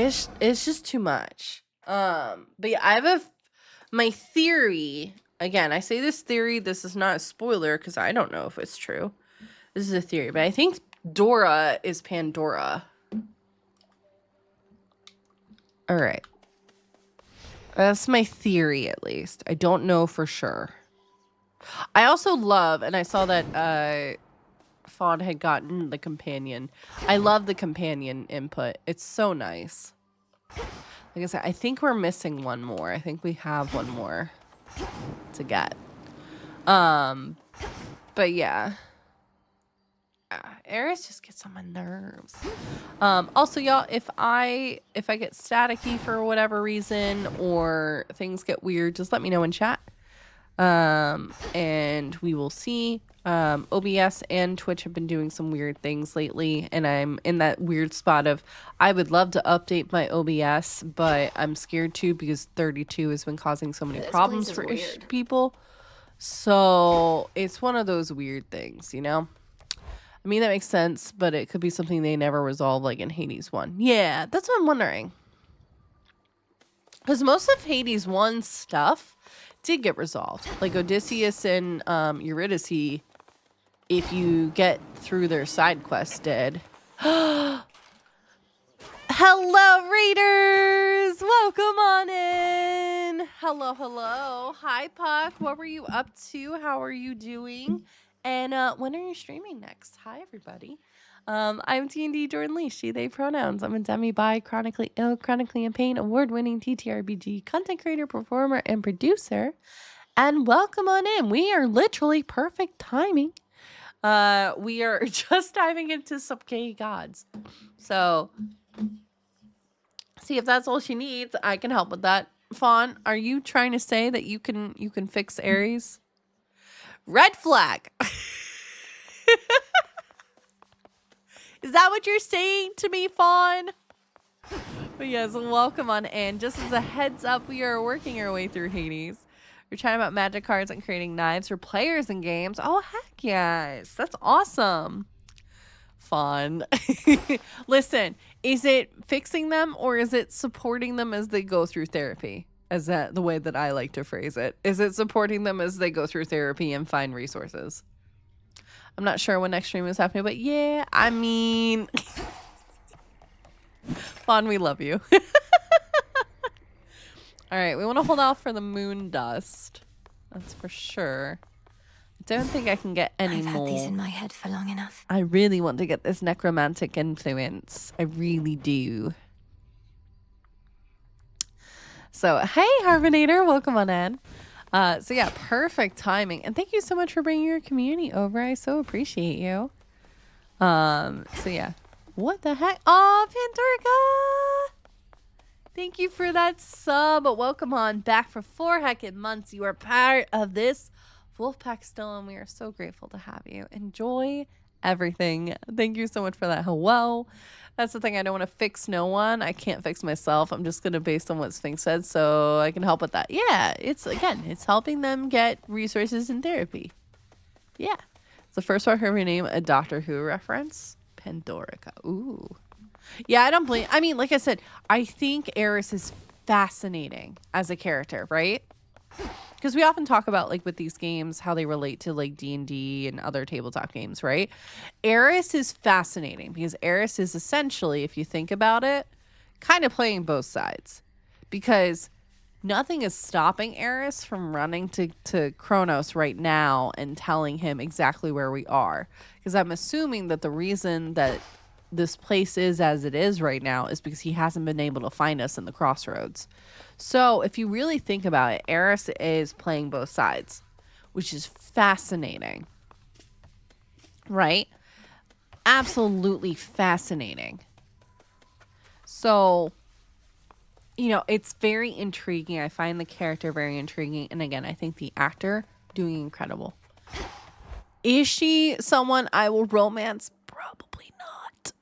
it's just too much. But yeah, I have my theory. Again, I say this theory. This is not a spoiler because I don't know if it's true. This is a theory, but I think Dora is Pandora. All right. That's my theory, at least. I don't know for sure. I also love, and I saw that Fawn had gotten the companion. I love the companion input. It's so nice. Like I said, I think we're missing one more. I think we have one more to get. But yeah. Eris just gets on my nerves. Also, y'all, if I get staticky for whatever reason or things get weird, just let me know in chat. And we will see. OBS and Twitch have been doing some weird things lately, and I'm in that weird spot of I would love to update my OBS, but I'm scared to because 32 has been causing so many problems for people. So it's one of those weird things, you know? I mean, that makes sense, but it could be something they never resolve, like in Hades 1. Yeah, that's what I'm wondering. Because most of Hades 1 stuff did get resolved. Like Odysseus and Eurydice, if you get through their side quests, did. Hello, Raiders! Welcome on in! Hello, hello. Hi, Puck. What were you up to? How are you doing? And when are you streaming next? Hi, everybody. I'm D&D Jordan Lee, she, they pronouns. I'm a demi-bi, chronically ill, chronically in pain, award-winning TTRPG content creator, performer, and producer. And welcome on in. We are literally perfect timing. We are just diving into some gay gods. So, see if that's all she needs. I can help with that. Fawn, are you trying to say that you can fix Ares? Red flag. Is that what you're saying to me, Fawn? But yes, welcome on in. Just as a heads up, we are working our way through Hades. We're chatting about magic cards and creating knives for players and games. Oh, heck yes. That's awesome. Fun. Listen, is it fixing them or is it supporting them as they go through therapy? Is that the way that I like to phrase it? Is it supporting them as they go through therapy and find resources? I'm not sure when next stream is happening, but yeah, I mean... Fawn, we love you. All right, we want to hold off for the moon dust. That's for sure. I don't think I can get any more. I've had these in my head for long enough. I really want to get this necromantic influence. I really do. So, hey, Harvinator, welcome on in. So yeah, perfect timing. And thank you so much for bringing your community over. I so appreciate you. So yeah. What the heck? Oh, Pandorica! Thank you for that sub. Welcome on back for 4 heckin' months. You are part of this Wolfpack still, and we are so grateful to have you. Enjoy everything. Thank you so much for that. Hello. That's the thing. I don't want to fix no one. I can't fix myself. I'm just going to based on what Sphinx said, so I can help with that. Yeah, it's helping them get resources in therapy. Yeah. It's the first part I heard your name, a Doctor Who reference. Pandorica. Ooh. Yeah, I don't blame. I mean, like I said, I think Eris is fascinating as a character, right? Because we often talk about, like, with these games, how they relate to, like, D&D and other tabletop games, right? Eris is fascinating because Eris is essentially, if you think about it, kind of playing both sides. Because nothing is stopping Eris from running to Kronos right now and telling him exactly where we are. Because I'm assuming that the reason that this place is as it is right now is because he hasn't been able to find us in the crossroads. So if you really think about it, Eris is playing both sides, which is fascinating, right? Absolutely fascinating. So, you know, it's very intriguing. I find the character very intriguing. And again, I think the actor doing incredible. Is she someone I will romance? Probably not.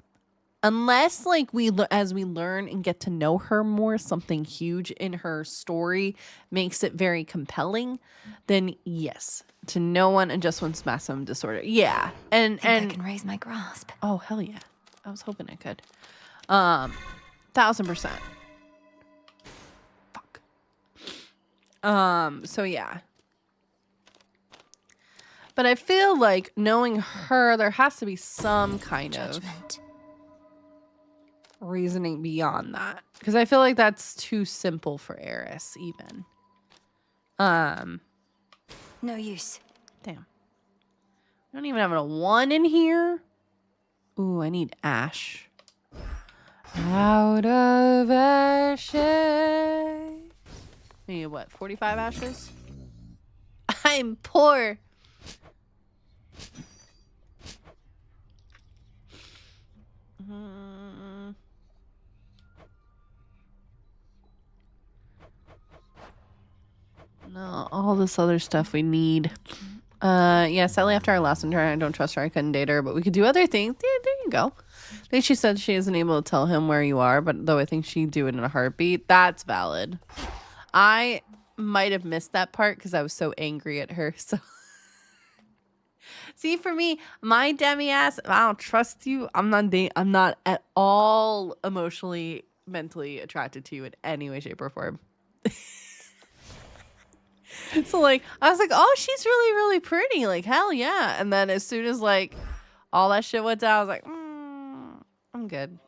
Unless, like, as we learn and get to know her more, something huge in her story makes it very compelling, then yes. To no one and just one's massive disorder. Yeah. And I can raise my grasp. Oh, hell yeah. I was hoping I could. 1000%. Fuck. So yeah. But I feel like knowing her, there has to be some kind Judgment. of reasoning beyond that. Because I feel like that's too simple for Eris, even. No use. Damn. I don't even have a 1 in here. Ooh, I need ash. Out of ashes. I need what, 45 ashes? I'm poor. No, all this other stuff we need. Yeah, sadly after our last intern, I don't trust her. I couldn't date her, but we could do other things. Yeah, there you go. I think she said she isn't able to tell him where you are, but though I think she'd do it in a heartbeat. That's valid. I might have missed that part because I was so angry at her. So, see, for me, my demi ass, if I don't trust you, I'm not at all emotionally, mentally attracted to you in any way, shape, or form. So like I was like, oh, she's really, really pretty. Like, hell yeah. And then as soon as like all that shit went down, I was like, I'm good.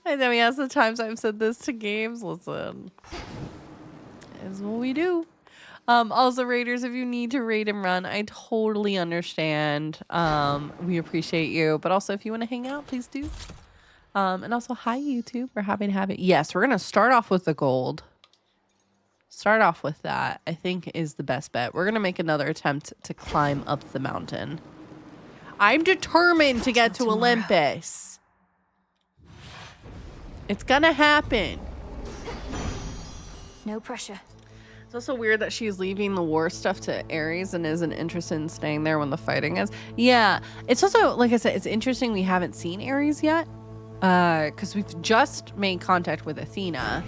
And then we asked the times I've said this to games. Listen, is what we do. Also, raiders, if you need to raid and run, I totally understand. We appreciate you. But also, if you want to hang out, please do. And also, hi, YouTube. We're happy to have it. Yes, we're going to start off with the gold. Start off with that, I think, is the best bet. We're going to make another attempt to climb up the mountain. I'm determined to get to Olympus. It's going to happen. No pressure. It's also weird that she's leaving the war stuff to Ares and isn't interested in staying there when the fighting is. Yeah, it's also, like I said, it's interesting we haven't seen Ares yet. Because we've just made contact with Athena.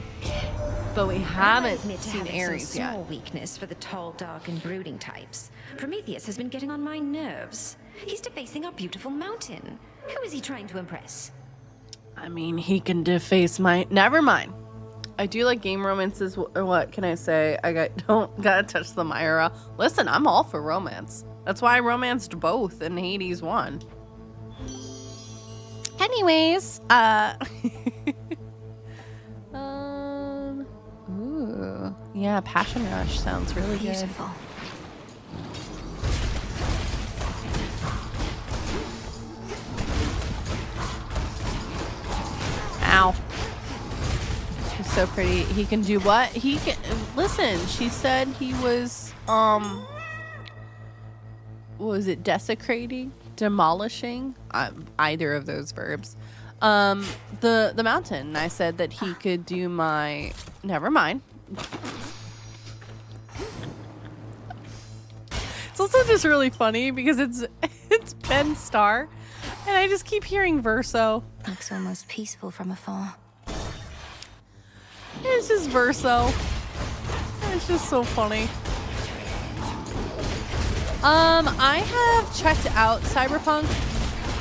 But we haven't seen Ares yet. Small weakness for the tall, dark, and brooding types. Prometheus has been getting on my nerves. He's defacing our beautiful mountain. Who is he trying to impress? I mean, he can deface my... Never mind. I do like game romances. What can I say? Don't gotta touch the Myra. Listen, I'm all for romance. That's why I romanced both in Hades 1. Anyways, ooh, yeah, Passion Rush sounds really Beautiful. good. Ow. He's so pretty. He can do what? He can listen, she said he was what was it, desecrating? Demolishing? Either of those verbs. The mountain. I said that he could do my... Never mind. It's also just really funny because it's Ben Starr, and I just keep hearing Verso. Looks almost peaceful from afar. It's just Verso. It's just so funny. I have checked out Cyberpunk,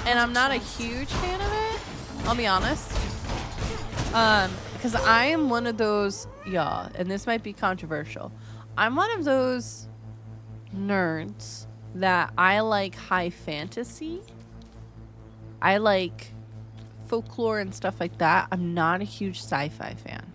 and I'm not a huge fan of it. I'll be honest. Because I am one of those, and this might be controversial. I'm one of those nerds that I like high fantasy. I like folklore and stuff like that. I'm not a huge sci-fi fan.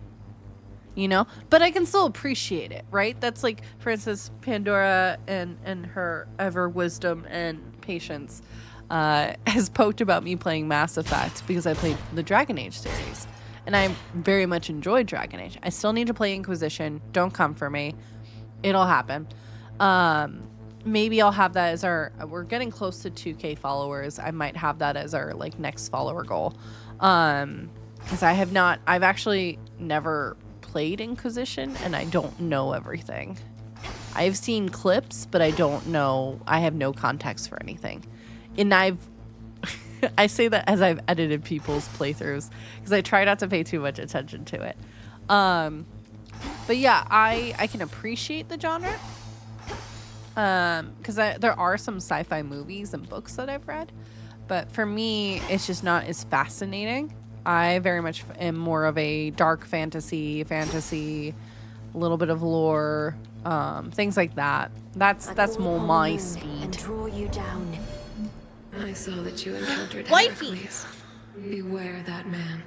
You know, but I can still appreciate it, right? That's like, for instance, Pandora and her ever wisdom and patience has poked about me playing Mass Effect because I played the Dragon Age series, and I very much enjoyed Dragon Age. I still need to play Inquisition. Don't come for me. It'll happen. Maybe I'll have that as we're getting close to 2K followers. I might have that as our like next follower goal. Because I've actually never played Inquisition, and I don't know everything. I've seen clips, but I don't know. I have no context for anything. And I say that as I've edited people's playthroughs because I try not to pay too much attention to it. But yeah, I can appreciate the genre. Because there are some sci-fi movies and books that I've read, but for me, it's just not as fascinating. I very much am more of a dark fantasy, a little bit of lore, things like that. That's more my and speed. draw you down. I saw that you encountered Wifey. Heracles. Beware that man.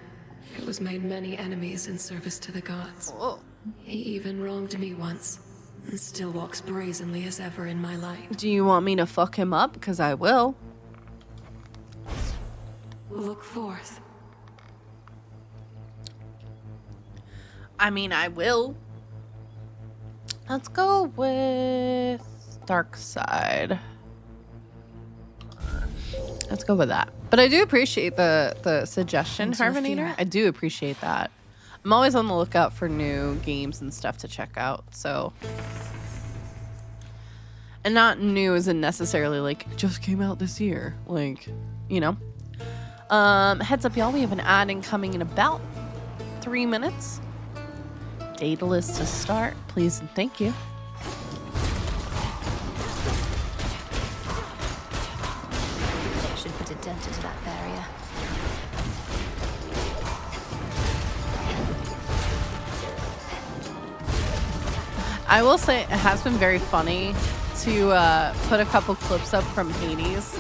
It was made many enemies in service to the gods. Oh. He even wronged me once, and still walks brazenly as ever in my light. Do you want me to fuck him up? Because I will. Look forth. I mean, I will. Let's go with dark side. Let's go with that. But I do appreciate the suggestion, Into a Harvinator. fear. I do appreciate that. I'm always on the lookout for new games and stuff to check out. So, and not new isn't necessarily like it just came out this year. Like, you know. Heads up, y'all. We have an ad incoming in about 3 minutes. Data list to start, please and thank you. Should put a dent into that barrier. I will say it has been very funny to put a couple clips up from Hades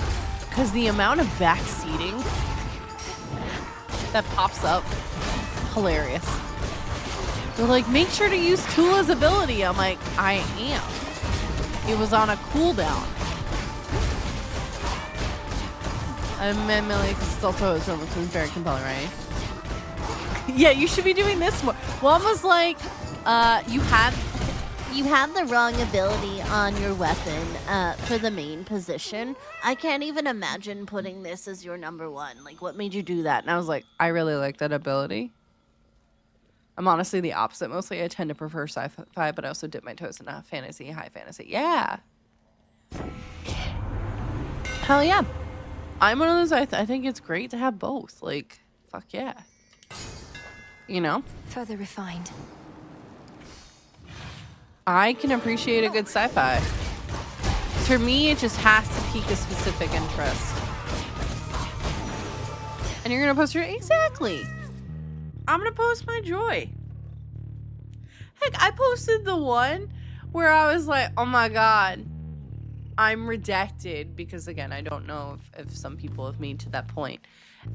because the amount of back seating that pops up, hilarious. They're like, make sure to use Tula's ability. I'm like, I am. It was on a cooldown. I'm Millie because it's also his almost very compelling, right? Yeah, you should be doing this more. One was like, you had the wrong ability on your weapon for the main position. I can't even imagine putting this as your number one. Like, what made you do that? And I was like, I really like that ability. I'm honestly the opposite. Mostly I tend to prefer sci-fi, but I also dip my toes in fantasy, high fantasy. Yeah. Hell yeah. I'm one of those, I think it's great to have both. Like, fuck yeah. You know? Further refined. I can appreciate a good sci-fi. For me, it just has to pique a specific interest. And you're gonna post your... Exactly. I'm gonna post my joy. Heck, I posted the one where I was like, oh my god, I'm redacted. Because again, I don't know if some people have made to that point.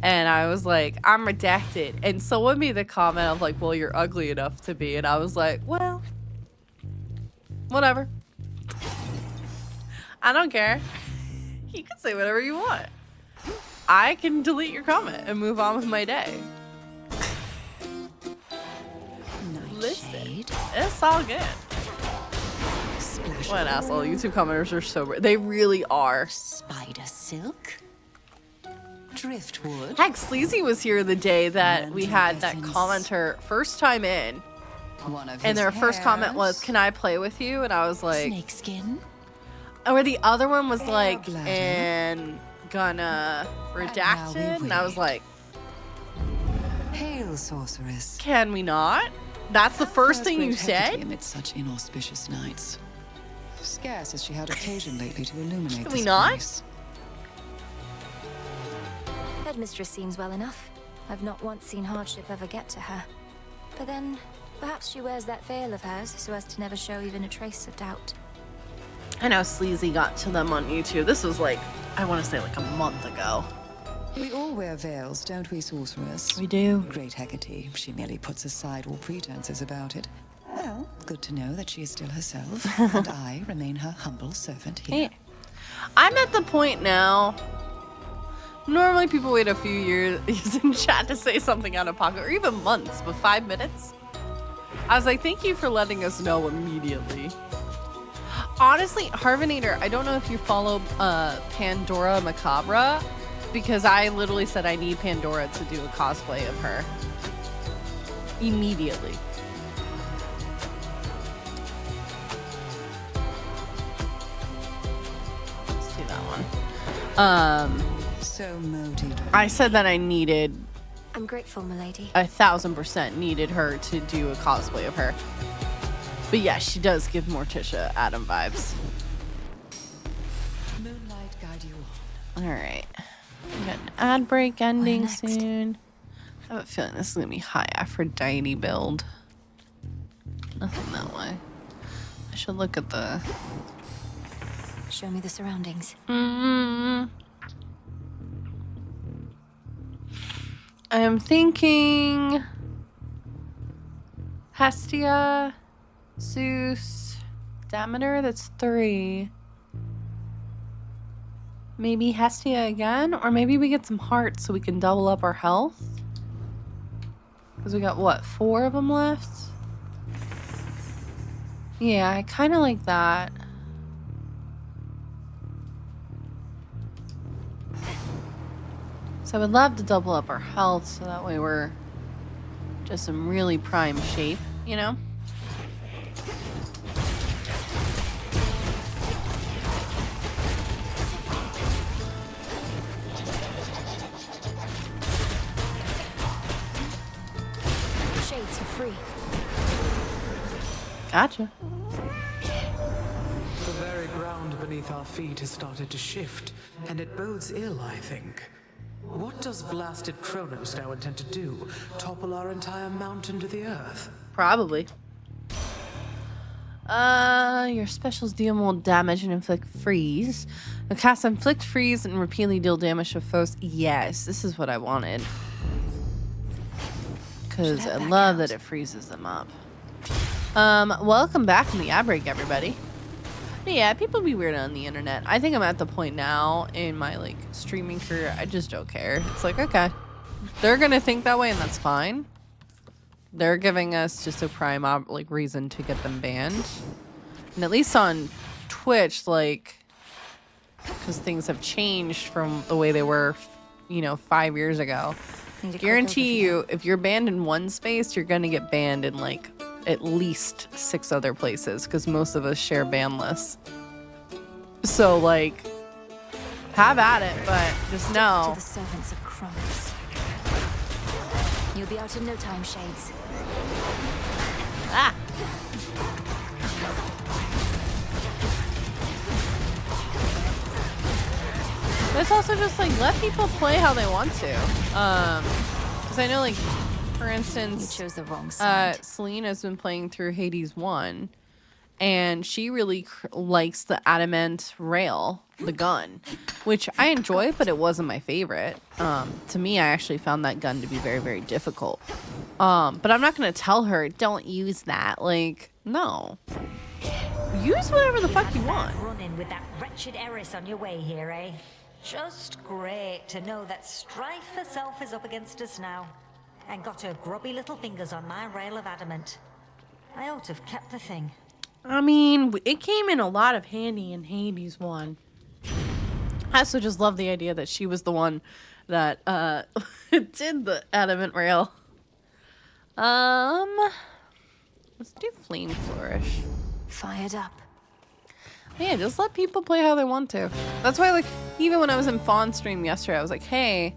And I was like, I'm redacted. And someone made the comment of like, well, you're ugly enough to be. And I was like, well, whatever. I don't care. You can say whatever you want. I can delete your comment and move on with my day. Listen, it's all good. What an asshole. YouTube commenters are so... They really are. Spider silk? Driftwood? Heck, Sleazy was here the day that we had that Essence. commenter first time in. One of And their his first comment was, hairs? can I play with you? And I was like... Snakeskin? Or the other one was like, bladder. and gonna redacted. And I was like, Hail, sorceress. can we not? That's the first thing you great hecate said? amid such inauspicious nights. Scarce has she had occasion lately to illuminate Can we this not? place. Headmistress seems well enough. I've not once seen hardship ever get to her. But then, perhaps she wears that veil of hers so as to never show even a trace of doubt. I know Sleazy got to them on YouTube. This was like, I want to say like a month ago. We all wear veils, don't we, sorceress? We do. Great Hecate, she merely puts aside all pretenses about it. Well, good to know that she is still herself, and I remain her humble servant here. Hey, I'm at the point now. Normally people wait a few years in chat to say something out of pocket, or even months, but 5 minutes. I was like, thank you for letting us know immediately. Honestly, Harvinator, I don't know if you follow Pandora Macabra, because I literally said I need Pandora to do a cosplay of her. Immediately. Let's do that one. So moated. I said that I needed, I'm grateful, milady. 1000% needed her to do a cosplay of her. But yeah, she does give Morticia Adam vibes. Moonlight guide you on. All right. We got an ad break ending next? soon. I have a feeling this is gonna be high Aphrodite build. Nothing that way. I should look at the... Show me the surroundings. I am thinking Hestia, Zeus, Demeter, that's 3. Maybe Hestia again? Or maybe we get some hearts so we can double up our health? Because we got, what, 4 of them left? Yeah, I kind of like that. So I would love to double up our health so that way we're just in really prime shape, you know? The shades are free. Gotcha. The very ground beneath our feet has started to shift, and it bodes ill, I think. What does blasted Kronos now intend to do? Topple our entire mountain to the earth? Probably. Your specials deal more damage and inflict freeze. The cast inflict freeze and repeatedly deal damage to foes. Yes, this is what I wanted. Because I love that it freezes them up. Welcome back from the ad break, everybody. But yeah, people be weird on the internet. I think I'm at the point now in my like streaming career, I just don't care. It's like, okay, they're gonna think that way and that's fine. They're giving us just a prime like reason to get them banned. And at least on Twitch, like, because things have changed from the way they were, you know, 5 years ago. Guarantee you, if you're banned in one space, you're gonna get banned in like at least 6 other places because most of us share ban lists. So like, have at it, but just know. To the servants of Kronos. You'll be out in no time, Shades. Ah. But it's also just like let people play how they want to. Because I know like. For instance, you chose the wrong side. Selena's been playing through Hades 1, and she really likes the adamant rail, the gun, which I enjoy, but it wasn't my favorite. To me, I actually found that gun to be very, very difficult. But I'm not going to tell her, don't use that. Like, no. Use whatever the fuck you want. Running with that wretched heiress on your way here, eh? Just great to know that strife herself is up against us now. And got her grubby little fingers on my rail of adamant. I ought to have kept the thing. I mean, it came in a lot of handy in Hades 1. I also just love the idea that she was the one that did the adamant rail. Let's do Flame Flourish. Fired up. Yeah, just let people play how they want to. That's why, like, even when I was in Fawn stream yesterday, I was like, hey,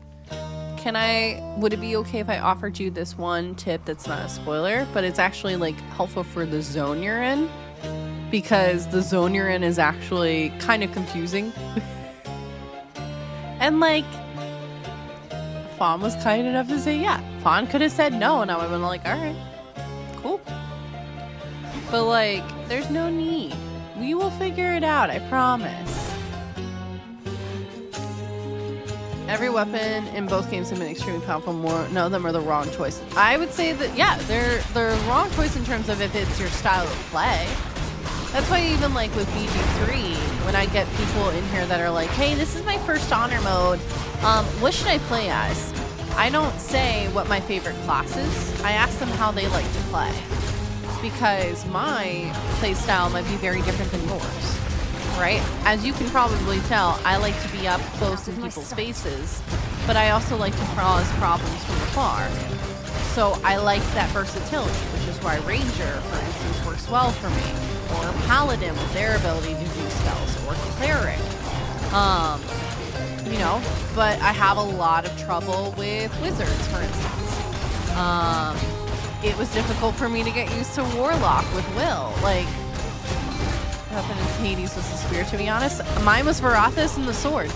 would it be okay if I offered you this one tip that's not a spoiler, but it's actually like helpful for the zone you're in? Because the zone you're in is actually kind of confusing. And like, Fawn was kind enough to say, yeah. Fawn could have said no, and I would have been like, all right, cool. But like, there's no need. We will figure it out, I promise. Every weapon in both games have been extremely powerful. None of them are the wrong choice. I would say that, yeah, they're the wrong choice in terms of if it's your style of play. That's why even like with BG3, when I get people in here that are like, hey, this is my first honor mode. What should I play as? I don't say what my favorite class is. I ask them how they like to play. Because my play style might be very different than yours. Right? As you can probably tell, I like to be up close in people's faces, but I also like to cause problems from afar. So I like that versatility, which is why Ranger, for instance, works well for me, or Paladin with their ability to do spells, or Cleric. You know, but I have a lot of trouble with Wizards, for instance. It was difficult for me to get used to Warlock with Will. Like, weapon in Hades was the spear, to be honest. Mine was Varathis and the sword.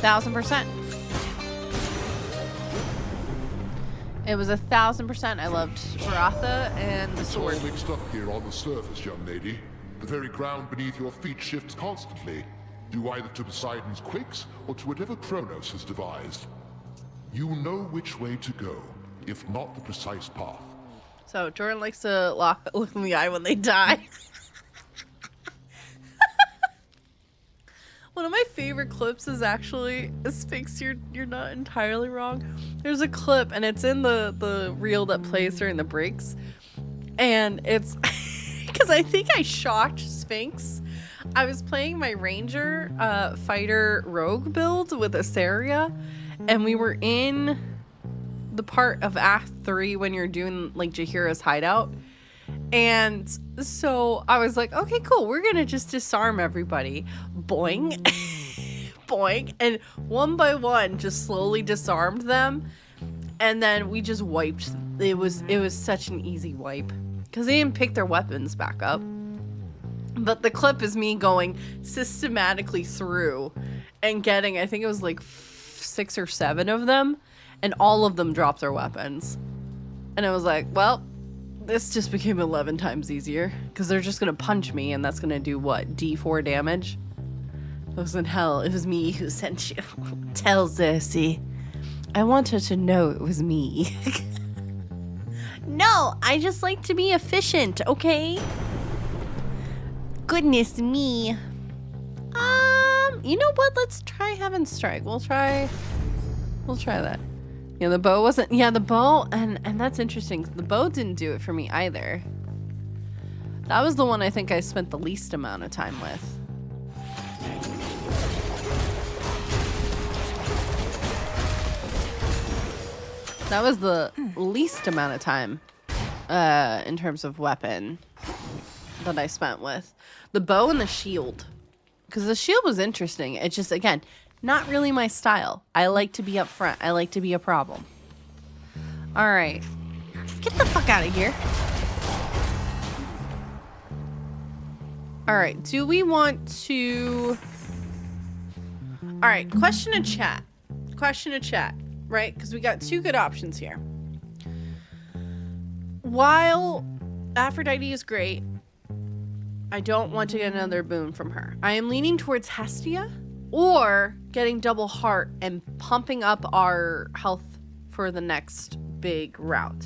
1000%. It was 1000%. I loved Baratha and the It's all sword. mixed up here on the surface, young lady. The very ground beneath your feet shifts constantly, due either to Poseidon's quakes or to whatever Kronos has devised. You know which way to go, if not the precise path. So Jordan likes to look in the eye when they die. One of my favorite clips is actually Sphinx. You're not entirely wrong. There's a clip and it's in the reel that plays during the breaks, and it's because I think I shocked Sphinx. I was playing my ranger fighter rogue build with Asaria, and we were in the part of Act 3 when you're doing like Jahira's hideout. And so I was like, okay, cool. We're going to just disarm everybody. Boing. Boing. And one by one, just slowly disarmed them. And then we just wiped. It was such an easy wipe. Because they didn't pick their weapons back up. But the clip is me going systematically through and getting, I think it was like 6 or 7 of them. And all of them dropped their weapons. And I was like, well, this just became 11 times easier. Because they're just going to punch me. And that's going to do what? D4 damage? Listen, hell, it was me who sent you. Tell Cersei. I want her to know it was me. No, I just like to be efficient, okay? Goodness me. You know what? Let's try Heaven Strike. We'll try that. Yeah, the bow wasn't... Yeah, the bow... And that's interesting. The bow didn't do it for me either. That was the one I think I spent the least amount of time with. That was the least amount of time in terms of weapon that I spent with. The bow and the shield. Because the shield was interesting. It's just, again... Not really my style. I like to be up front. I like to be a problem. All right. Get the fuck out of here. All right. Do we want to... All right. Question to chat. Question to chat. Right? Because we got 2 good options here. While Aphrodite is great, I don't want to get another boon from her. I am leaning towards Hestia. Or getting double heart and pumping up our health for the next big route.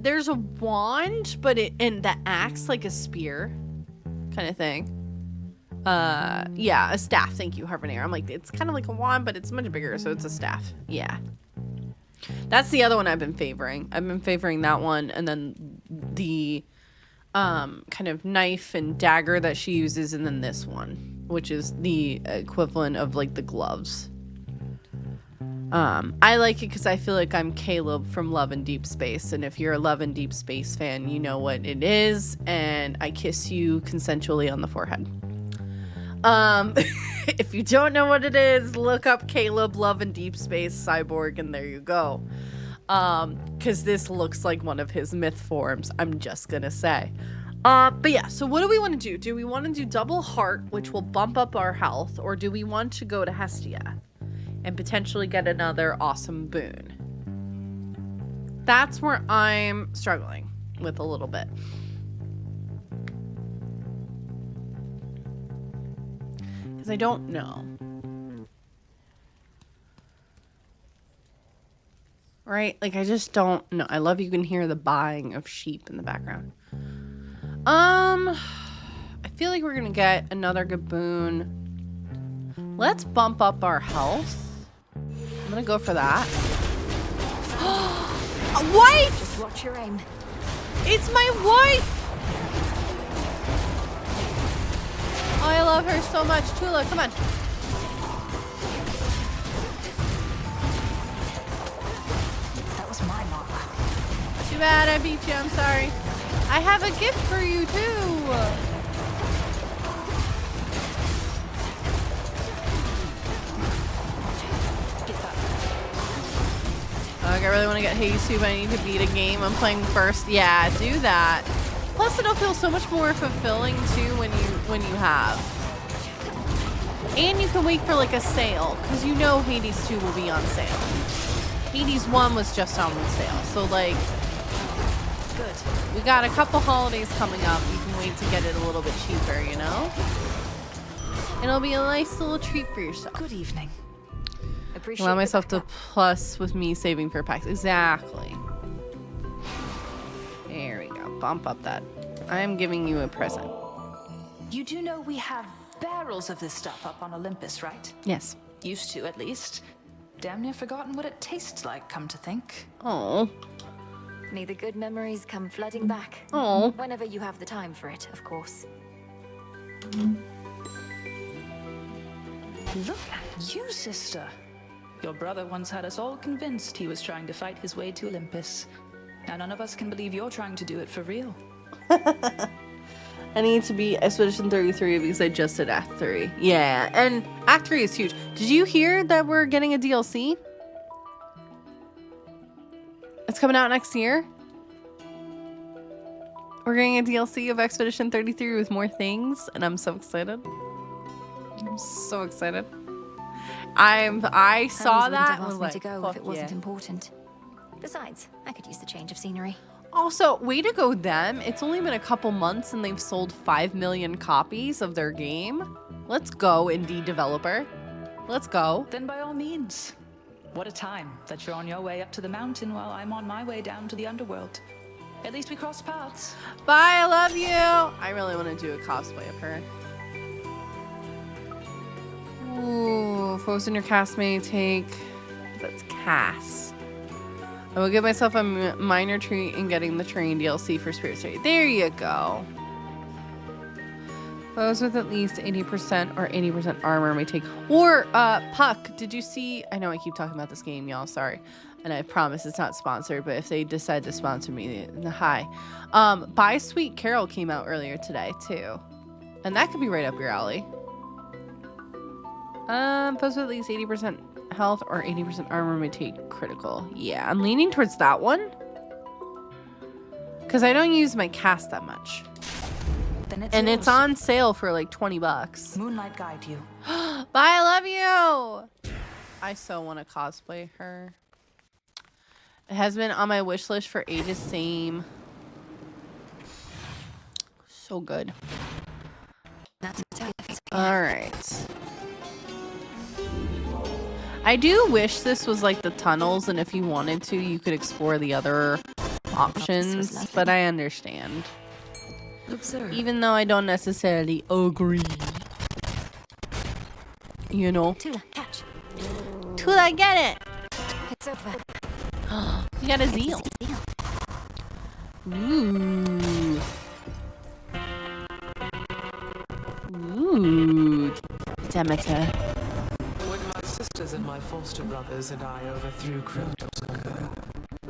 There's a wand, but and that acts like a spear kind of thing. Yeah, a staff. Thank you, Harvenair. I'm like, it's kind of like a wand, but it's much bigger, so it's a staff. Yeah. That's the other one I've been favoring. I've been favoring that one, and then the kind of knife and dagger that she uses, and then this one, which is the equivalent of like the gloves. I like it because I feel like I'm Caleb from Love and Deep Space, and if you're a Love and Deep Space fan, you know what it is, and I kiss you consensually on the forehead. If you don't know what it is, look up Caleb Love and Deep Space Cyborg, and there you go. Because this looks like one of his myth forms, I'm just gonna say. But yeah, so what do we want to do? Do we want to do double heart, which will bump up our health, or do we want to go to Hestia and potentially get another awesome boon? That's where I'm struggling with a little bit. Because I don't know. Right? Like, I just don't know. I love you can hear the baaing of sheep in the background. I feel like we're going to get another good boon. Let's bump up our health. I'm going to go for that. A wife! Just watch your aim. It's my wife! Oh, I love her so much. Tula, come on. Too bad I beat you, I'm sorry. I have a gift for you too. Oh, I really want to get Hades too, but I need to beat a game I'm playing first. Yeah, do that. Plus it'll feel so much more fulfilling too when you have. And you can wait for like a sale, because you know Hades 2 will be on sale. Hades 1 was just on the sale. So, like, Good. we got a couple holidays coming up. You can wait to get it a little bit cheaper, you know? It'll be a nice little treat for yourself. Good evening. Appreciate Allow the myself to backup. plus with me saving for packs. Exactly. There we go. Bump up that. I am giving you a present. You do know we have barrels of this stuff up on Olympus, right? Yes. Used to, at least. Damn near forgotten what it tastes like, come to think. Oh. May the good memories come flooding back. Oh. Whenever you have the time for it, of course. Look at you, sister. Your brother once had us all convinced he was trying to fight his way to Olympus. Now none of us can believe you're trying to do it for real. I need to be Expedition 33 because I just did Act 3. Yeah, and Act 3 is huge. Did you hear that we're getting a DLC? It's coming out next year. We're getting a DLC of Expedition 33 with more things, and I'm so excited. I'm so excited. I saw that and was like, to go if fuck it wasn't yeah. important. Besides, I could use the change of scenery. Also, way to go them. It's only been a couple months and they've sold 5 million copies of their game. Let's go, indie developer. Let's go. Then by all means. What a time that you're on your way up to the mountain while I'm on my way down to the underworld. At least we crossed paths. Bye, I love you. I really want to do a cosplay of her. Ooh, foes in your cast may take... That's Cass. I will give myself a minor treat in getting the train DLC for Spirit City. There you go. Foes with at least 80% or 80% armor may take... Or, Puck, did you see... I know I keep talking about this game, y'all. Sorry. And I promise it's not sponsored, but if they decide to sponsor me, hi. Buy Sweet Carol came out earlier today, too. And that could be right up your alley. Foes with at least 80% health or 80% armor may take critical. Yeah, I'm leaning towards that one. Because I don't use my cast that much. Then And it's on sale for like 20 bucks. Moonlight guide you. Bye, I love you! I so want to cosplay her. It has been on my wish list for ages, same. So good. Alright. I do wish this was like the tunnels, and if you wanted to, you could explore the other options, but I understand. Observe. Even though I don't necessarily agree. You know? Tula, catch. Tula, get it! It's over. You got a zeal. Ooh. Ooh. Demeter. When my sisters and my foster brothers and I overthrew Kronos ago,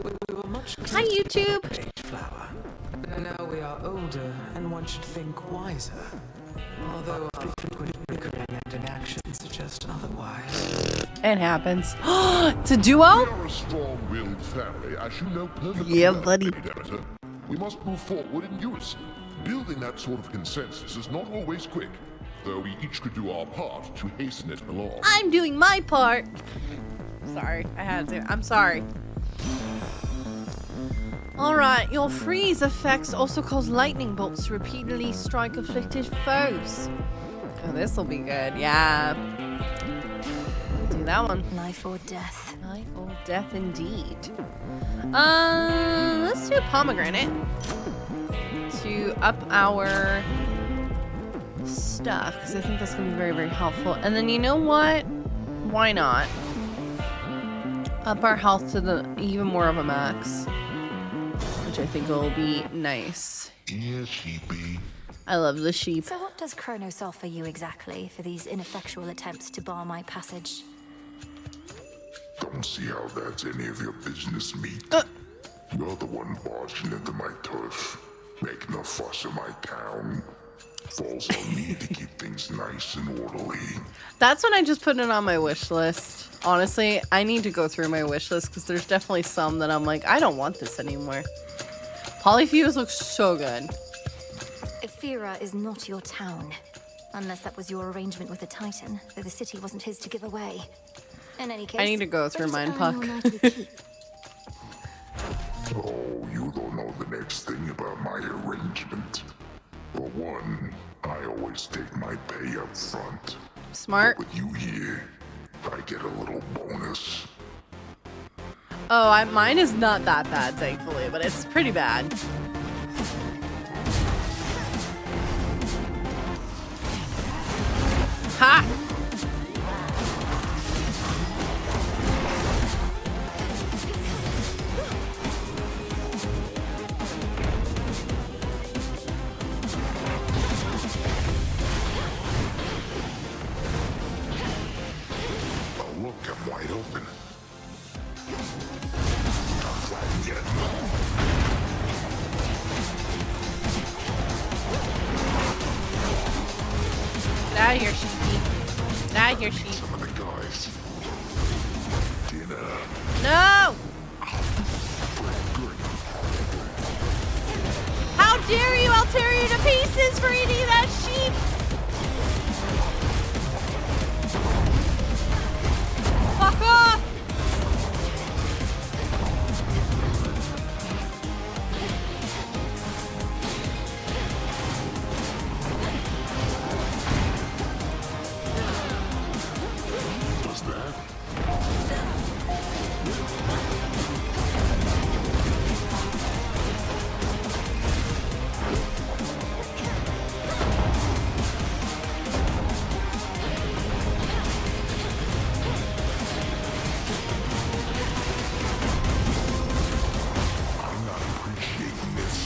we were much Hi, YouTube. age flower. Now we are older, and one should think wiser. Although our frequent bickering and inaction suggest otherwise. It happens. It's a duo? We are a strong-willed family, as you know perfectly. Yeah, well, buddy. Lady Demeter. We must move forward in unison. Building that sort of consensus is not always quick, though we each could do our part to hasten it along. I'm doing my part. Sorry, I had to. I'm sorry. Alright, your freeze effects also cause lightning bolts to repeatedly strike afflicted foes. Oh, this'll be good. Yeah. Do that one. Life or death. Life or death indeed. Let's do a pomegranate to up our stuff, because I think that's gonna be very, very helpful. And then you know what? Why not? Up our health to the even more of a max, which I think will be nice. Yeah, sheepy. I love the sheep. So what does Kronos offer you exactly for these ineffectual attempts to bar my passage? Don't see how that's any of your business, meat. You're the one barging into my turf, making a fuss of my town. Falls on me to keep things nice and orderly. That's when I just put it on my wish list. Honestly, I need to go through my wish list because there's definitely some that I'm like, I don't want this anymore. Polyfuse looks so good. Ephira is not your town. Unless that was your arrangement with the Titan, though the city wasn't his to give away. In any case, I need to go through those mine, earn Puck. your nightly keep. Oh, you don't know the next thing about my arrangement. For one, I always take my pay up front. Smart. But with you here, I get a little bonus. Oh, mine is not that bad, thankfully, but it's pretty bad. Ha! Oh, look, I'm wide open. Not flattened yet. Get out of here, sheepy. Get out of here, sheep. Some of the guys. Dinner. No! How dare you! I'll tear you to pieces for eating that sheep! Fuck off! What's that? I'm not appreciating this.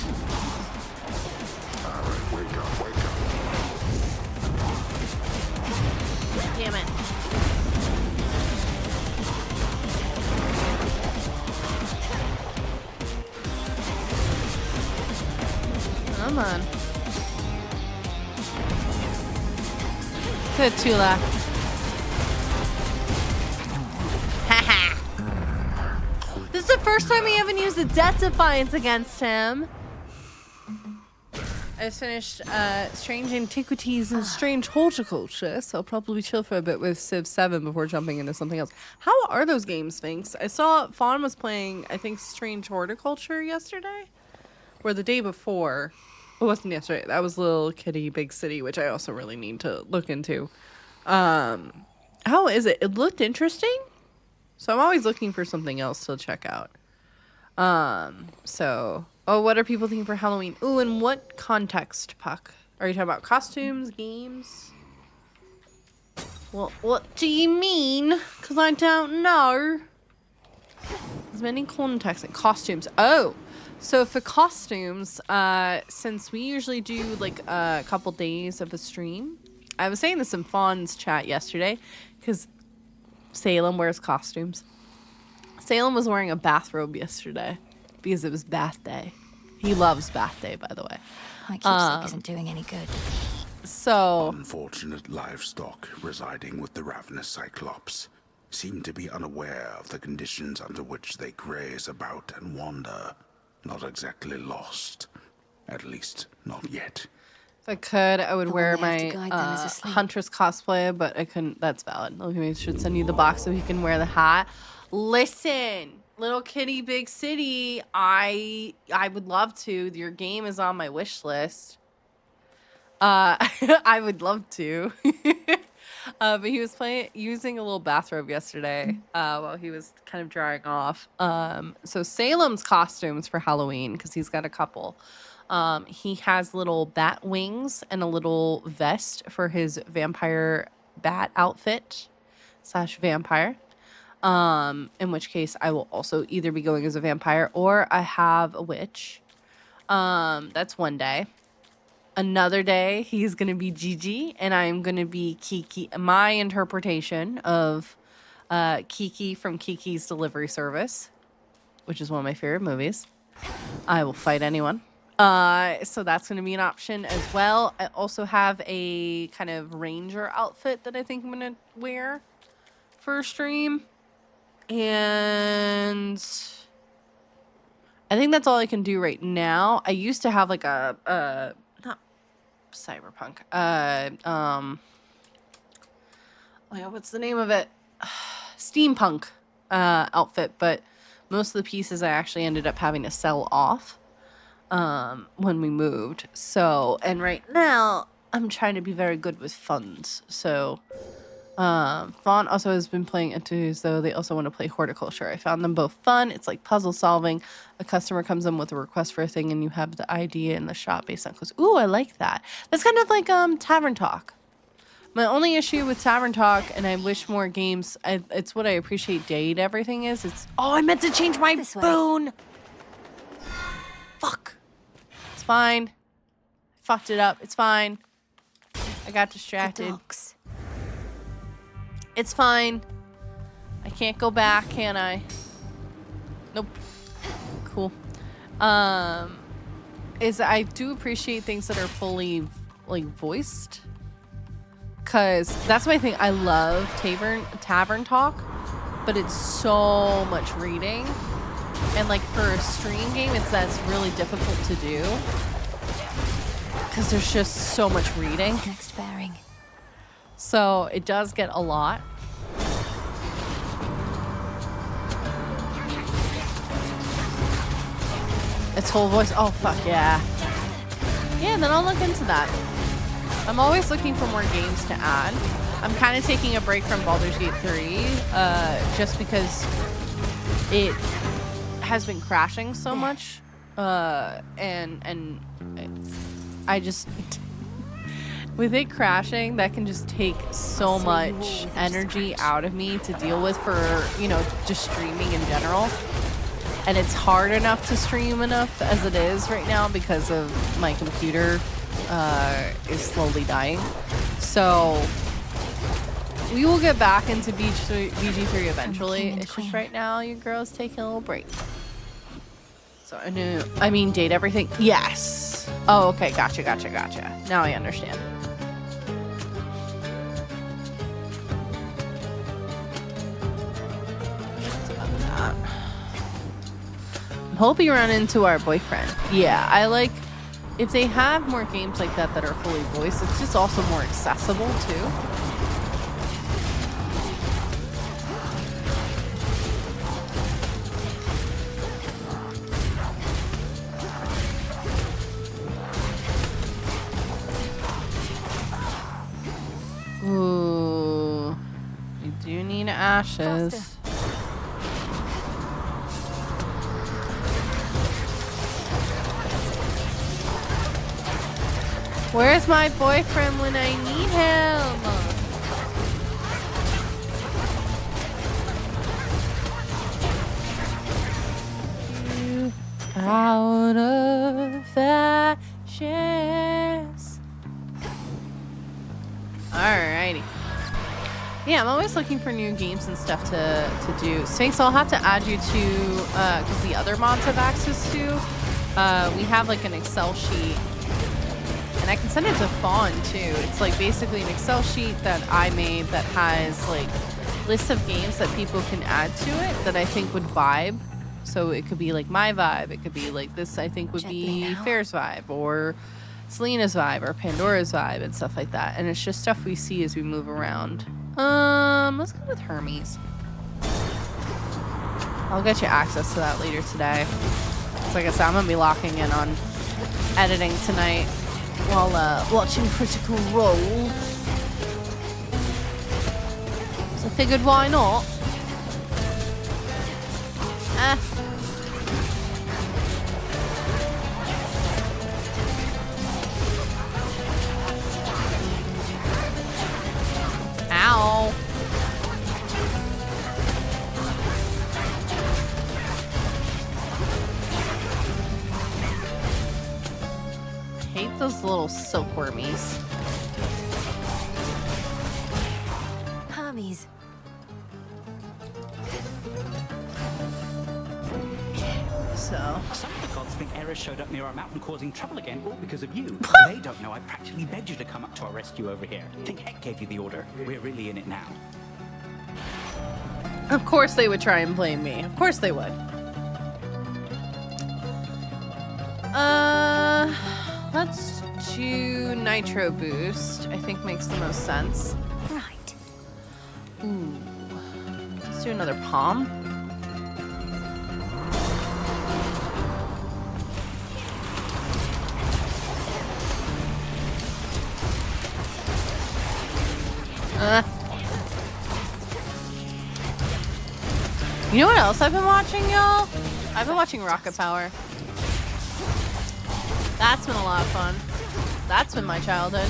Alright, wake up, wake up. Damn it. Come on. Good, Tula. Haha. This is the first time we haven't used a Death Defiance against him. I just finished Strange Antiquities and Strange Horticulture, so I'll probably chill for a bit with Civ 7 before jumping into something else. How are those games, Sphinx? I saw Fawn was playing, I think, Strange Horticulture yesterday? Or the day before. It wasn't yesterday. That was Little Kitty Big City, which I also really need to look into. How is it? It looked interesting. So I'm always looking for something else to check out. Oh, what are people thinking for Halloween? Ooh, in what context, Puck? Are you talking about costumes, games? Well, what do you mean? Because I don't know. There's many contexts and costumes. Oh, so for costumes, since we usually do like a couple days of a stream, I was saying this in Fawn's chat yesterday, because Salem wears costumes. Salem was wearing a bathrobe yesterday because it was bath day. He loves bath day, by the way. My keepsake isn't doing any good. So, unfortunate livestock residing with the ravenous Cyclops seem to be unaware of the conditions under which they graze about and wander. Not exactly lost. At least, not yet. if I could, I would The wear one we have to my guide them is asleep. Huntress cosplay, but I couldn't. That's valid. Okay, maybe I should send you the box so he can wear the hat. Listen, Little Kitty Big City, I would love to. Your game is on my wish list. I would love to. But he was using a little bathrobe yesterday while he was kind of drying off. So Salem's costumes for Halloween, because he's got a couple. He has little bat wings and a little vest for his vampire bat outfit / vampire. In which case I will also either be going as a vampire or I have a witch. That's one day. Another day, he's going to be Gigi, and I'm going to be Kiki. My interpretation of Kiki from Kiki's Delivery Service, which is one of my favorite movies. I will fight anyone. So that's going to be an option as well. I also have a kind of ranger outfit that I think I'm going to wear for a stream. And I think that's all I can do right now. I used to have like a not cyberpunk. Oh yeah, what's the name of it? steampunk outfit, but most of the pieces I actually ended up having to sell off when we moved. So, and right now I'm trying to be very good with funds. So, Fawn also has been playing into, so they also want to play horticulture. I found them both fun. It's like puzzle solving. A customer comes in with a request for a thing, and you have the idea in the shop based on clues. Ooh, I like that. That's kind of like Tavern Talk. My only issue with Tavern Talk, and I wish more games, it's what I appreciate Date everything is. It's, oh, I meant to change my phone. Fuck. It's fine. Fucked it up. It's fine. I got distracted. It's fine. I can't go back, can I? Nope. Cool. Is I do appreciate things that are fully like voiced. Cause that's my thing. I love tavern talk, but it's so much reading. And like for a stream game, that's really difficult to do. Cause there's just so much reading. Next bearing. So it does get a lot. It's full voice. Oh, fuck yeah. Yeah, then I'll look into that. I'm always looking for more games to add. I'm kind of taking a break from Baldur's Gate 3 just because it has been crashing so much. And I just... With it crashing, that can just take so much energy out of me to deal with for, you know, just streaming in general. And it's hard enough to stream enough as it is right now because of my computer is slowly dying. So we will get back into BG3 eventually. It's just right now your girl's taking a little break. So I mean date everything. Yes. Oh, okay. Gotcha. Now I understand. Hope you run into our boyfriend. Yeah, I like if they have more games like that that are fully voiced, it's just also more accessible too. Ooh, we do need ashes. Faster. Where's my boyfriend when I need him? Out of ashes. Alrighty. Yeah, I'm always looking for new games and stuff to do. Sphinx, I'll have to add you to, because the other mods have access to. We have like an Excel sheet. And I can send it to Fawn too. It's like basically an Excel sheet that I made that has like lists of games that people can add to it that I think would vibe. So it could be like my vibe. It could be like this I think would be Fair's vibe or Selena's vibe or Pandora's vibe and stuff like that. And it's just stuff we see as we move around. Let's go with Hermes. I'll get you access to that later today. So like I said, I'm gonna be locking in on editing tonight while watching Critical Role. So I figured why not? Ow. Hate those little silkwormies. Hermes. So. Some of the gods think Eris showed up near our mountain causing trouble again, all because of you. They don't know I practically begged you to come up to our rescue over here. Think Heck gave you the order. We're really in it now. Of course they would try and blame me. Of course they would. Let's do Nitro Boost. I think makes the most sense. Right. Ooh. do another palm. You know what else I've been watching, y'all? I've been watching Rocket Power. That's been a lot of fun. That's been my childhood.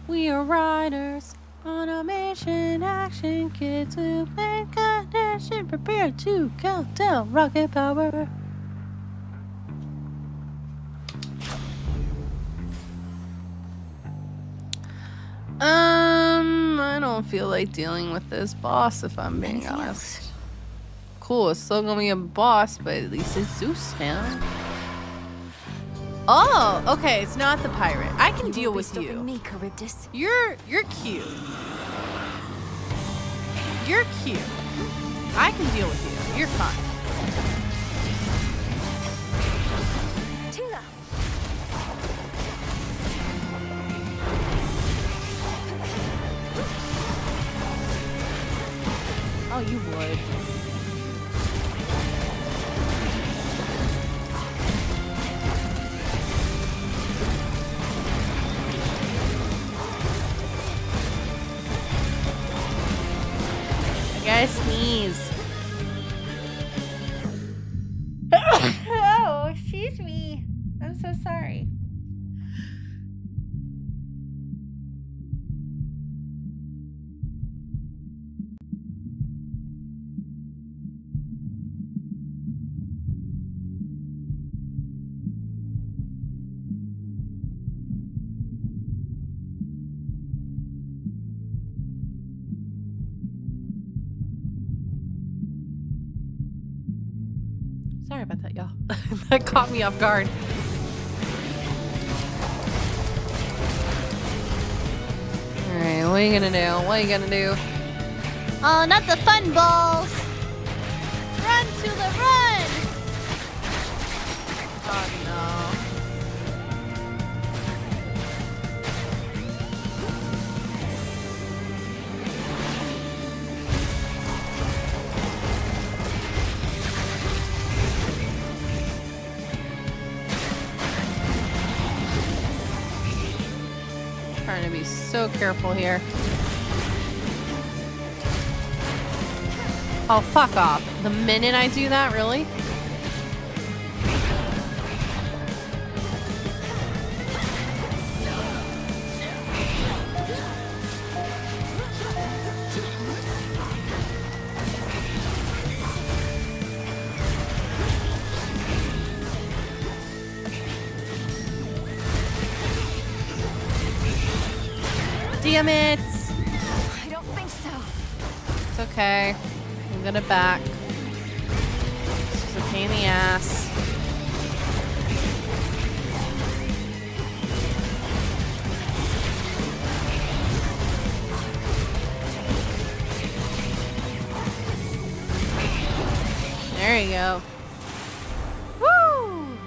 We are riders on a mission, action kids who make connection, prepare to count down rocket power. I don't feel like dealing with this boss if I'm being honest. Cool, it's still gonna be a boss, but at least it's Zeus now. Oh, okay, it's not the pirate. I can deal with you. You're cute. You're cute. I can deal with you. You're fine. Oh, you would. I gotta sneeze. Oh, excuse me. I'm so sorry. Sorry about that, y'all. That caught me off guard. Alright, what are you gonna do? What are you gonna do? Oh, not the fun balls! Run to the run! Oh no. Trying to be so careful here. Oh, fuck off. The minute I do that, really? Damn it! I don't think so. It's okay. I'm gonna back. It's just a pain in the ass. There you go. Woo!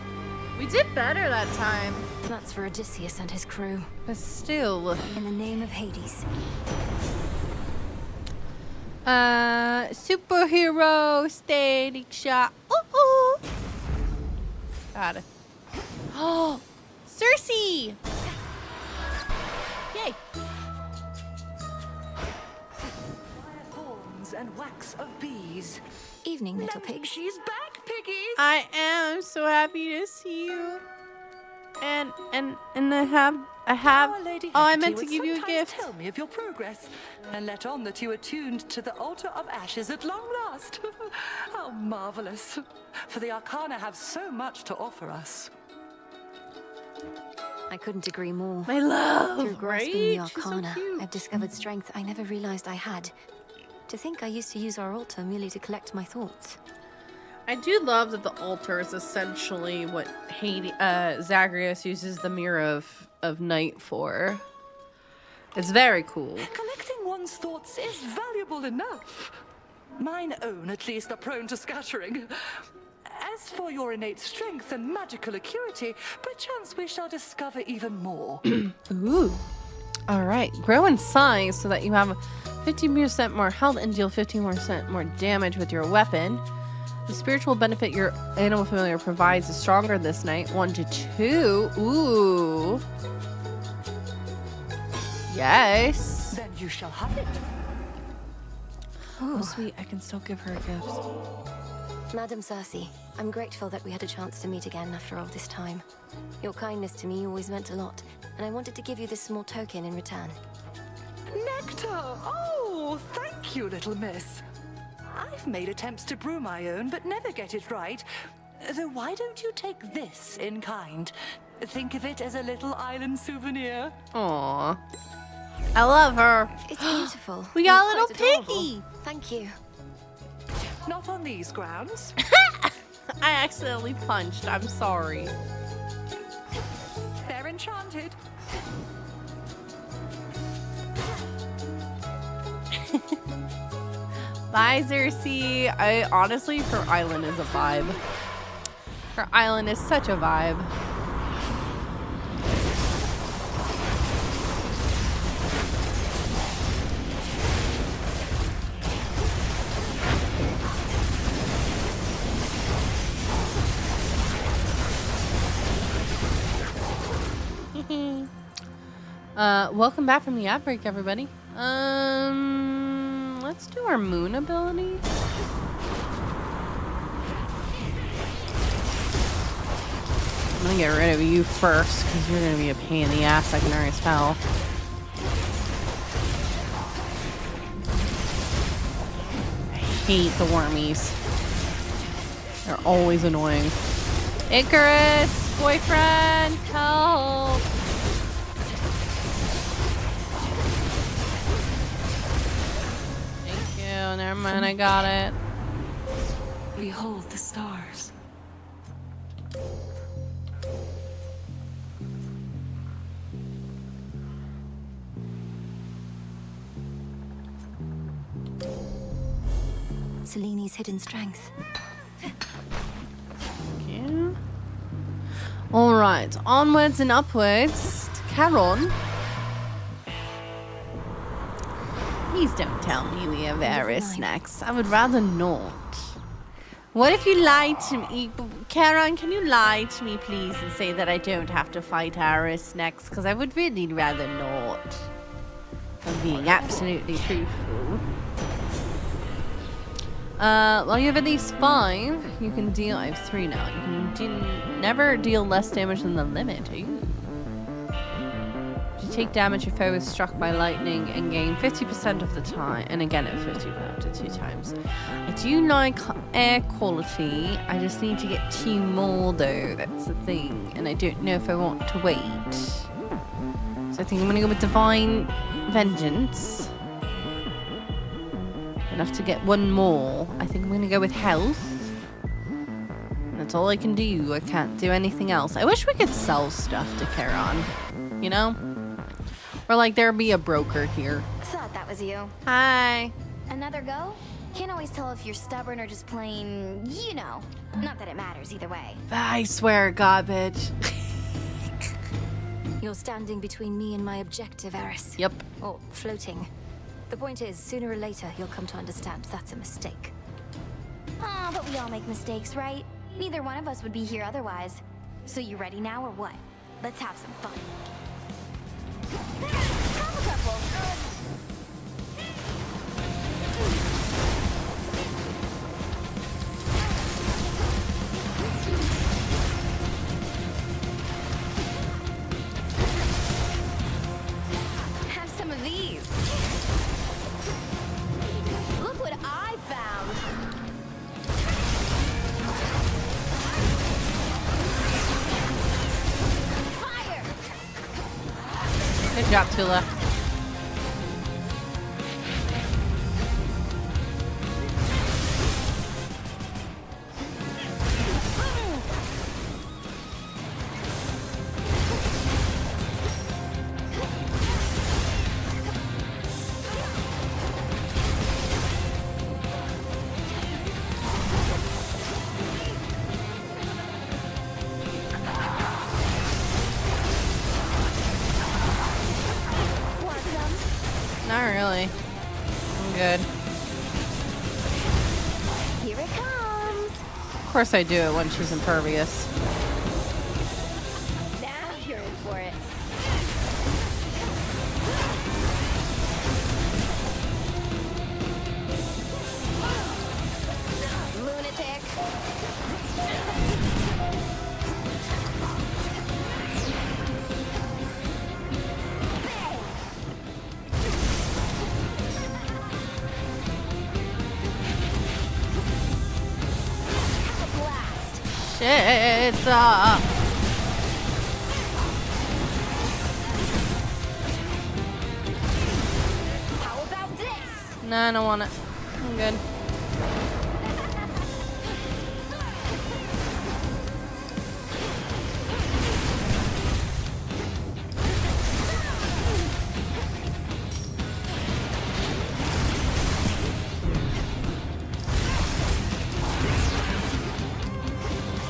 We did better that time. That's for Odysseus and his crew. But still. In the name of Hades. Superhero static shot. Ooh. Got it. Oh, Cersei! Yay! Thorns and wax of bees. Evening, little pig. She's back, piggies. I am so happy to see you. And I have Our Lady oh, I Hecate meant to would give you a sometimes gift. Tell me of your progress and let on that you are tuned to the altar of ashes at long last. How marvelous. For the Arcana have so much to offer us. I couldn't agree more. My love, Through grasping right? the She's so Arcana, cute. I've discovered strength I never realized I had. To think I used to use our altar merely to collect my thoughts. I do love that the altar is essentially what Zagreus uses the Mirror of Night for. It's very cool. Collecting one's thoughts is valuable enough. Mine own, at least, are prone to scattering. As for your innate strength and magical acuity, perchance we shall discover even more. Ooh. All right. Grow in size so that you have 15% more health and deal 15% more damage with your weapon. The spiritual benefit your animal familiar provides is stronger this night. 1 to 2. Ooh. Yes. Then you shall have it. Oh, sweet. I can still give her a gift. Madam Cersei, I'm grateful that we had a chance to meet again after all this time. Your kindness to me always meant a lot, and I wanted to give you this small token in return. Nectar! Oh, thank you, little miss. I've made attempts to brew my own, but never get it right. Though why don't you take this in kind? Think of it as a little island souvenir. Aww. I love her. It's beautiful. We got a and little quite piggy. adorable. Thank you. Not on these grounds. I accidentally punched. I'm sorry. They're enchanted. Bye, Cersei. I honestly, her island is a vibe. Her island is such a vibe. Welcome back from the outbreak, everybody. Let's do our moon ability. I'm gonna get rid of you first, because you're gonna be a pain in the ass. I can already tell. I hate the wormies. They're always annoying. Icarus, boyfriend, help! Never mind, I got it. Behold the stars. Seleni's hidden strength. Thank you. Alright, onwards and upwards to Charon. Please don't tell me we have Eris next. I would rather not. What if you lied to me? Charon, can you lie to me, please, and say that I don't have to fight Eris next? Because I would really rather not. I'm being absolutely truthful. Well, you have at least 5. You can deal... I have 3 now. You can never deal less damage than the limit. Ooh. You take damage if foe is struck by lightning and gain 50% of the time, and again at 50% up to 2 times. I do like air quality. I just need to get 2 more though. That's the thing, and I don't know if I want to wait. So I think I'm gonna go with Divine Vengeance. Enough to get 1 more. I think I'm gonna go with Health. That's all I can do. I can't do anything else. I wish we could sell stuff to Charon. You know? Or like there be a broker here. Thought that was you. Hi. Another go? Can't always tell if you're stubborn or just plain, you know. Not that it matters either way. I swear, God, bitch. You're standing between me and my objective, Eris. Yep. Or floating. The point is, sooner or later, you'll come to understand that's a mistake. Aw, but we all make mistakes, right? Neither one of us would be here otherwise. So you ready now or what? Let's have some fun. Have a couple. Have some of these. Look what I found. Fire! Good job, Tula. really. I'm good. Here it comes. Of course I do it when she's impervious. Now you're in for it. Lunatic. Shit. How about this? No, I don't want it. I'm good.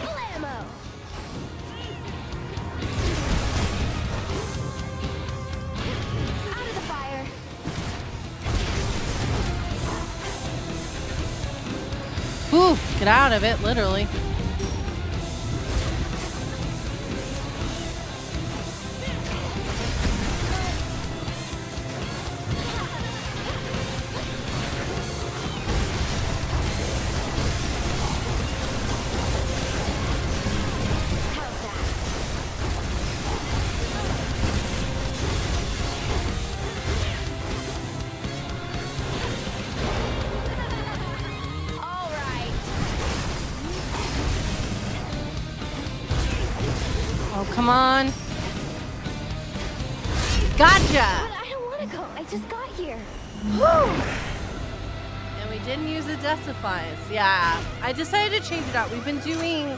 Blammo. Out of the fire. Ooh, get out of it, literally. How's that? All right. Oh, come on. Gotcha! But I don't want to go. I just got here. And we didn't use the Death Defiance. Yeah. I decided to change it out. We've been doing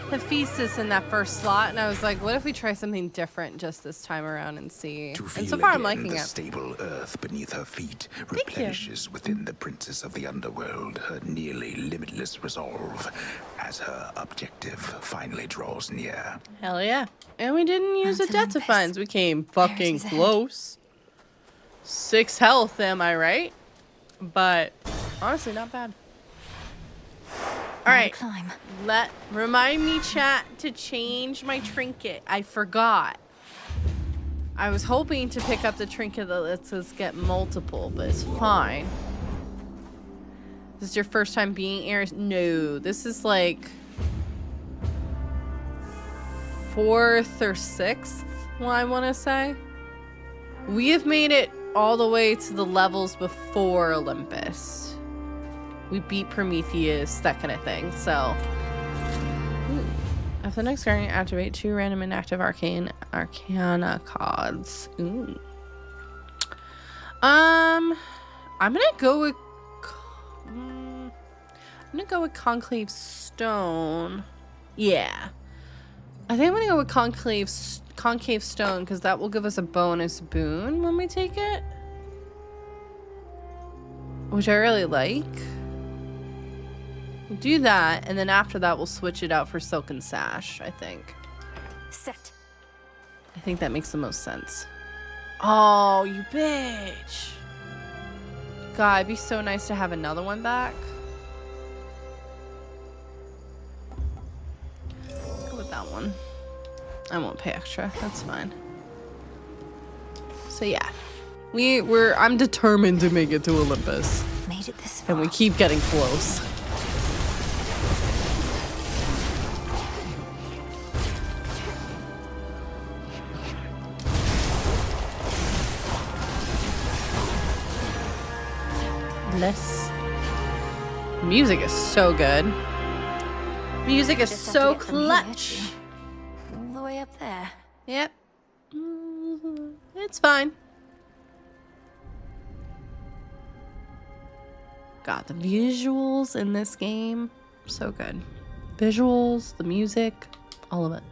Hephaestus in that first slot, and I was like, what if we try something different just this time around and see? To And feel so far, I'm again liking the it. stable earth beneath her feet you. replenishes within the princess of the underworld her nearly limitless resolve as her objective finally draws near. Hell yeah. And we didn't use the Death Defiance. We came fucking is ahead. close. 6 health, am I right? But honestly, not bad. All right. Climb. Remind me, chat, to change my trinket. I forgot. I was hoping to pick up the trinket that lets us get multiple, but it's fine. This is your first time being Ares? No, this is like 4th or 6th, I want to say. We have made it all the way to the levels before Olympus. We beat Prometheus, that kind of thing. So, ooh. After the next turn, activate 2 random inactive arcana cards. Ooh. I'm gonna go with. I'm gonna go with Conclave Stone. Yeah, I think I'm gonna go with Concave Stone because that will give us a bonus boon when we take it, which I really like. We'll do that, and then after that, we'll switch it out for Silken Sash, I think. Set. I think that makes the most sense. Oh, you bitch. God, it'd be so nice to have another one back. Let's go with that one. I won't pay extra. That's fine. So yeah. I'm determined to make it to Olympus. Made it this far. And we keep getting close. Less. Music is so good. Music is Just have so to get from here clutch. to all the way up there. Yep. It's fine. God, the visuals in this game, so good. Visuals, the music, all of it.